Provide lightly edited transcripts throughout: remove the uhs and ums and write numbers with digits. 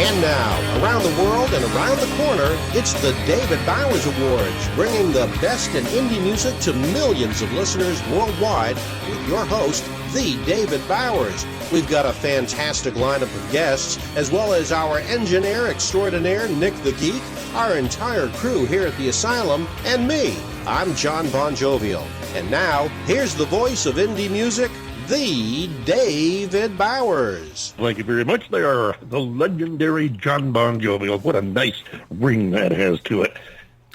And now, around the world and around the corner, it's the David Bowers Awards, bringing the best in indie music to millions of listeners worldwide with your host, the David Bowers. We've got a fantastic lineup of guests, as well as our engineer extraordinaire, Nick the Geek, our entire crew here at the Asylum, and me. I'm John Bon Jovial. And now, here's the voice of indie music, the David Bowers. Thank you very much. They are the legendary John Bon Jovial. What a nice ring that has to it.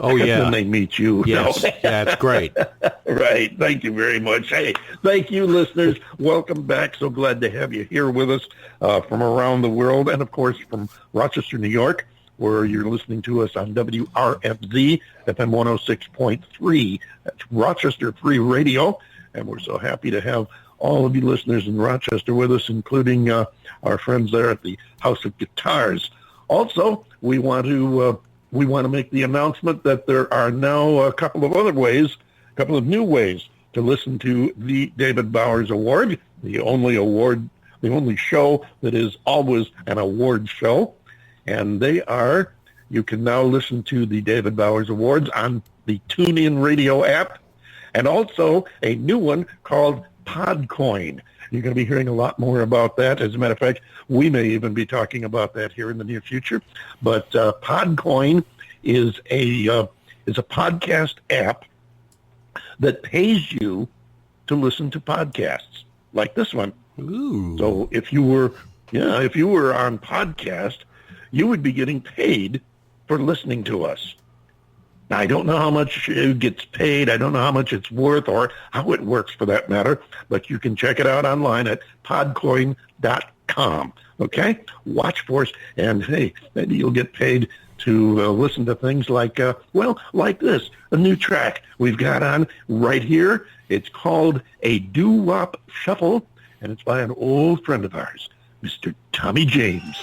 Oh, yeah. When they meet you. Yes, that's great. Right. Thank you very much. Hey, thank you, listeners. Welcome back. So glad to have you here with us from around the world and, of course, from Rochester, New York, where you're listening to us on WRFZ, FM 106.3. That's Rochester Free Radio. And we're so happy to have all of you listeners in Rochester with us, including our friends there at the House of Guitars. Also, we want to make the announcement that there are now a couple of new ways to listen to the David Bowers Award, the only show that is always an award show. And you can now listen to the David Bowers Awards on the TuneIn Radio app, and also a new one called Podcoin. You're going to be hearing a lot more about that. As a matter of fact, we may even be talking about that here in the near future. But Podcoin is a podcast app that pays you to listen to podcasts like this one. Ooh. So if you were on podcast, you would be getting paid for listening to us. Now, I don't know how much it gets paid. I don't know how much it's worth or how it works for that matter, but you can check it out online at podcoin.com. Okay? Watch for us, and hey, maybe you'll get paid to listen to things like, like this, a new track we've got on right here. It's called A Doo-Wop Shuffle, and it's by an old friend of ours, Mr. Tommy James.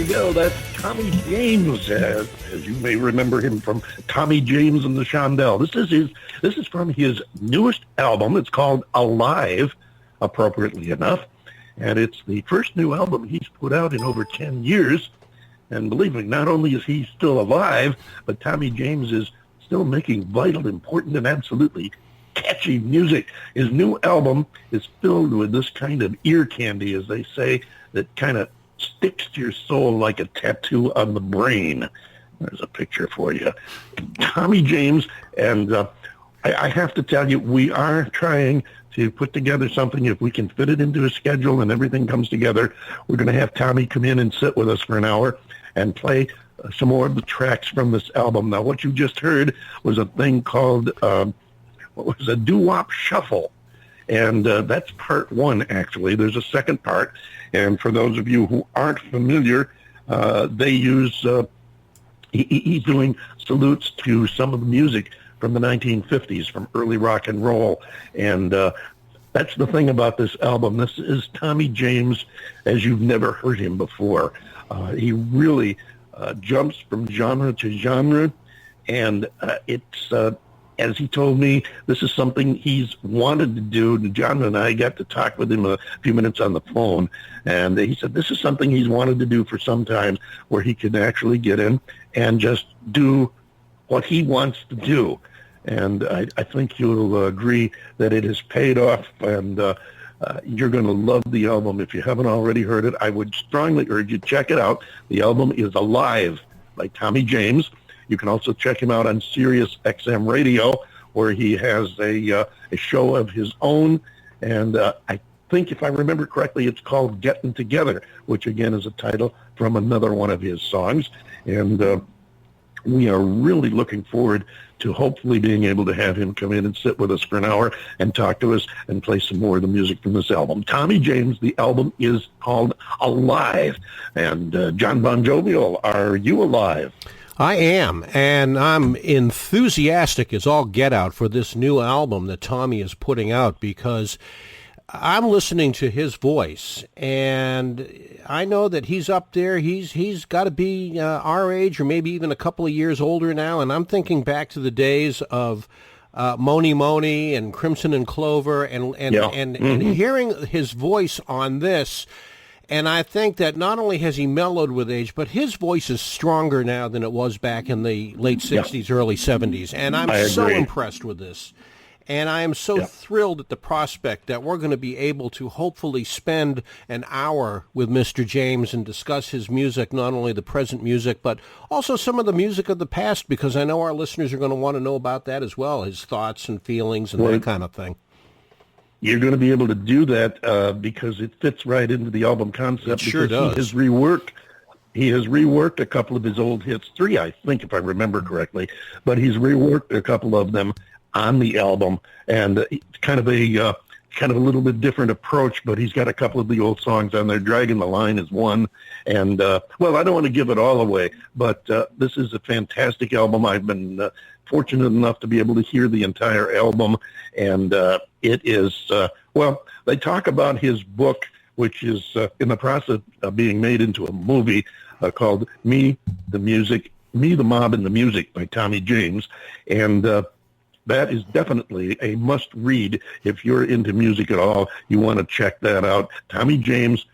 you go. That's Tommy James, as you may remember him from Tommy James and the Shondells. This is from his newest album. It's called Alive, appropriately enough, and it's the first new album he's put out in over 10 years. And believe me, not only is he still alive, but Tommy James is still making vital, important, and absolutely catchy music. His new album is filled with this kind of ear candy, as they say, that kind of sticks to your soul like a tattoo on the brain. There's a picture for you. Tommy James, and I have to tell you, we are trying to put together something. If we can fit it into a schedule and everything comes together, we're going to have Tommy come in and sit with us for an hour and play some more of the tracks from this album. Now, what you just heard was a thing called, what was a doo-wop shuffle. And that's part one, actually. There's a second part. And for those of you who aren't familiar, they use, he's doing salutes to some of the music from the 1950s, from early rock and roll. And that's the thing about this album. This is Tommy James as you've never heard him before. He really jumps from genre to genre. And it's... as he told me, this is something he's wanted to do. John and I got to talk with him a few minutes on the phone, and he said this is something he's wanted to do for some time, where he can actually get in and just do what he wants to do. And I think you'll agree that it has paid off, and you're going to love the album. If you haven't already heard it, I would strongly urge you, check it out. The album is Alive by Tommy James. You can also check him out on Sirius XM Radio, where he has a show of his own. And I think, if I remember correctly, it's called Getting Together, which, again, is a title from another one of his songs. And we are really looking forward to hopefully being able to have him come in and sit with us for an hour and talk to us and play some more of the music from this album. Tommy James, the album is called Alive. And John Bon Jovial, are you alive? I am, and I'm enthusiastic as all get out for this new album that Tommy is putting out, because I'm listening to his voice, and I know that he's up there. He's got to be our age, or maybe even a couple of years older now, and I'm thinking back to the days of Moni Moni and Crimson and Clover, and hearing his voice on this. And I think that not only has he mellowed with age, but his voice is stronger now than it was back in the late 60s, early 70s. And I'm so impressed with this. And I am so thrilled at the prospect that we're going to be able to hopefully spend an hour with Mr. James and discuss his music, not only the present music, but also some of the music of the past, because I know our listeners are going to want to know about that as well, his thoughts and feelings and that kind of thing. You're going to be able to do that because it fits right into the album concept. It sure does. He has reworked a couple of his old hits, 3, I think, if I remember correctly, but he's reworked a couple of them on the album, and it's kind of a little bit different approach, but he's got a couple of the old songs on there. Dragging the Line is one, and, well, I don't want to give it all away, but this is a fantastic album. I've been fortunate enough to be able to hear the entire album, and it is, well, they talk about his book, which is in the process of being made into a movie called Me, the Mob, and the Music by Tommy James, and that is definitely a must-read. If you're into music at all, you want to check that out. Tommy James,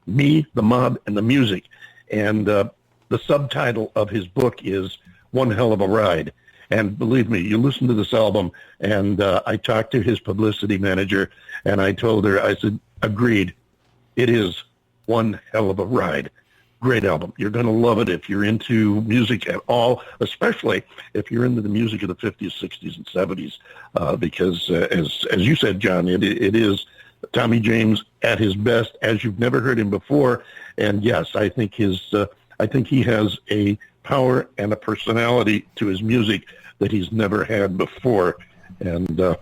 Me, the Mob, and the Music. And the subtitle of his book is One Hell of a Ride. And believe me, you listen to this album, and I talked to his publicity manager, and I told her, I said, agreed, it is one hell of a ride. Great album. You're going to love it if you're into music at all, especially if you're into the music of the 50s, 60s, and 70s, because as you said, John, it is Tommy James at his best, as you've never heard him before. And yes, I think he has a power and a personality to his music that he's never had before. And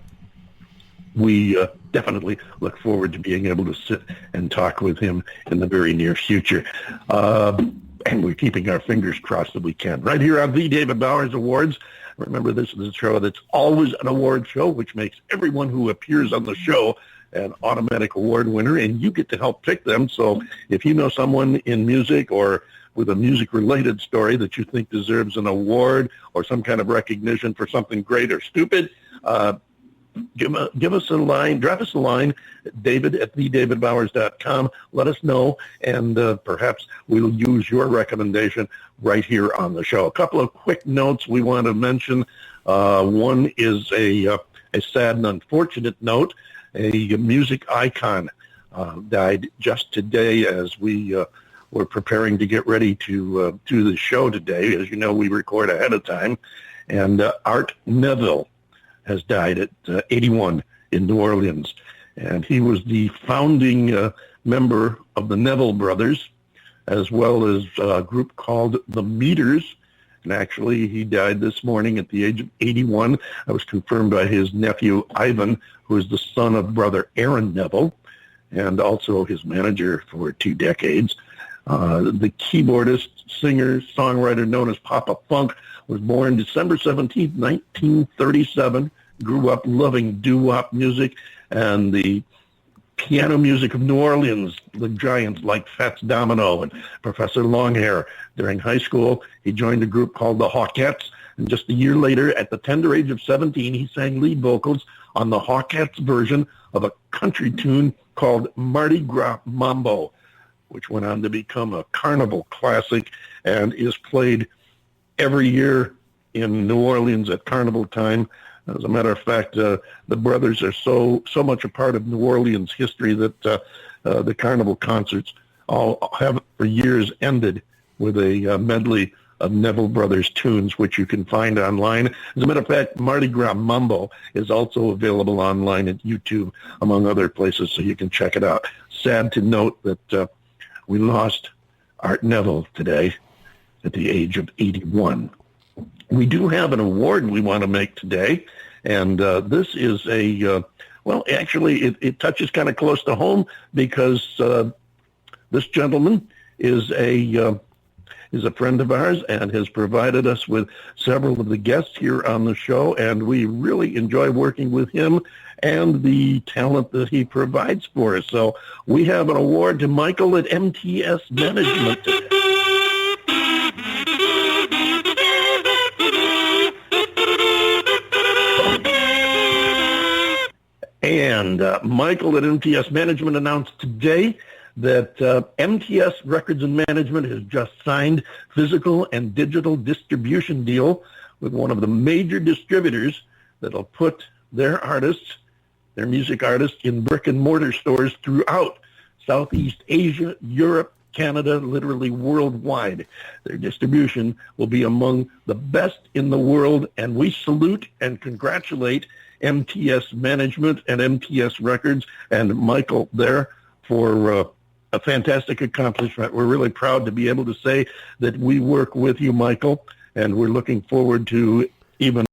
we definitely look forward to being able to sit and talk with him in the very near future. And we're keeping our fingers crossed that we can. Right here on the David Bowers Awards. Remember, this is a show that's always an award show, which makes everyone who appears on the show an automatic award winner, and you get to help pick them. So if you know someone in music or with a music-related story that you think deserves an award or some kind of recognition for something great or stupid, give us a line, drop us a line, David at TheDavidBowers.com. Let us know, and perhaps we'll use your recommendation right here on the show. A couple of quick notes we want to mention. One is a sad and unfortunate note. A music icon died just today as we were preparing to get ready to do the show today. As you know, we record ahead of time. And Art Neville has died at 81 in New Orleans. And he was the founding member of the Neville Brothers, as well as a group called the Meters. And actually, he died this morning at the age of 81. I was confirmed by his nephew, Ivan, who is the son of brother Aaron Neville, and also his manager for 2 decades. The keyboardist, singer, songwriter known as Papa Funk was born December 17, 1937, grew up loving doo-wop music and the piano music of New Orleans, the giants like Fats Domino and Professor Longhair. During high school, he joined a group called the Hawkettes, and just a year later, at the tender age of 17, he sang lead vocals on the Hawkettes version of a country tune called Mardi Gras Mambo, which went on to become a carnival classic and is played every year in New Orleans at carnival time. As a matter of fact, the brothers are so much a part of New Orleans history that the carnival concerts all have for years ended with a medley of Neville Brothers tunes, which you can find online. As a matter of fact, Mardi Gras Mambo is also available online at YouTube, among other places, so you can check it out. Sad to note that we lost Art Neville today at the age of 81. We do have an award we want to make today, and this is it touches kind of close to home because this gentleman is a friend of ours and has provided us with several of the guests here on the show, and we really enjoy working with him and the talent that he provides for us. So we have an award to Michael at MTS Management today. And Michael at MTS Management announced today that MTS Records and Management has just signed physical and digital distribution deal with one of the major distributors that'll put their artists, their music artists, in brick and mortar stores throughout Southeast Asia, Europe, Canada, literally worldwide. Their distribution will be among the best in the world, and we salute and congratulate MTS Management and MTS Records and Michael there for a fantastic accomplishment. We're really proud to be able to say that we work with you, Michael, and we're looking forward to even